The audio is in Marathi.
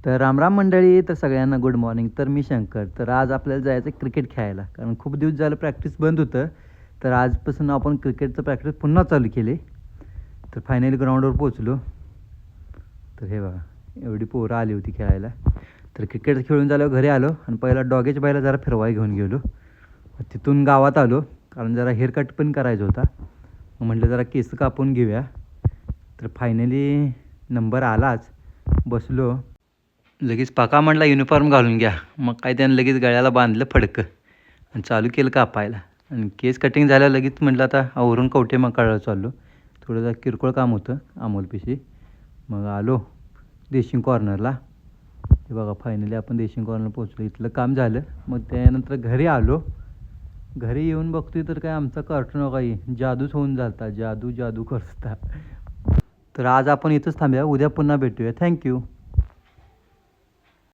तर रामराम मंडळी. तर सगळ्यांना गुड मॉर्निंग. तर मी शंकर. तर आज आपल्याला जायचं आहे क्रिकेट खेळायला, कारण खूप दिवस झालं प्रॅक्टिस बंद होतं. तर आजपासून आपण क्रिकेटचं प्रॅक्टिस पुन्हा चालू केली. तर फायनली ग्राउंडवर पोचलो. तर हे बघा, एवढी पोरं आली होती खेळायला. तर क्रिकेट खेळून झाल्यावर घरी आलो आणि पहिला डॉगेच्या बाईला जरा फिरवाय घेऊन गेलो. तिथून गावात आलो, कारण जरा हेअरकट पण करायचा होता. मग म्हटलं जरा केस कापून घेऊया. तर फायनली नंबर आलाच. बसलो. लगेच पाका म्हटला युनिफॉर्म घालून घ्या. मग काय त्यानं लगेच गळ्याला बांधलं फडकं आणि चालू केलं कापायला. आणि केस कटिंग झालं लगेच म्हटलं आता आवरून कवटे मग काढायला चाललो. थोडं किरकोळ काम होतं अमोलपिशी. मग आलो देशिंग कॉर्नरला. हे बघा, फायनली आपण देशिंग कॉर्नर पोचलो. इथलं काम झालं. मग त्यानंतर घरी आलो. घरी येऊन बघतोय तर काय आमचा कार्टून काही जादूच होऊन झालता. जादू जादू करता. तर आज आपण इथंच थांबूया. उद्या पुन्हा भेटूया. थँक्यू.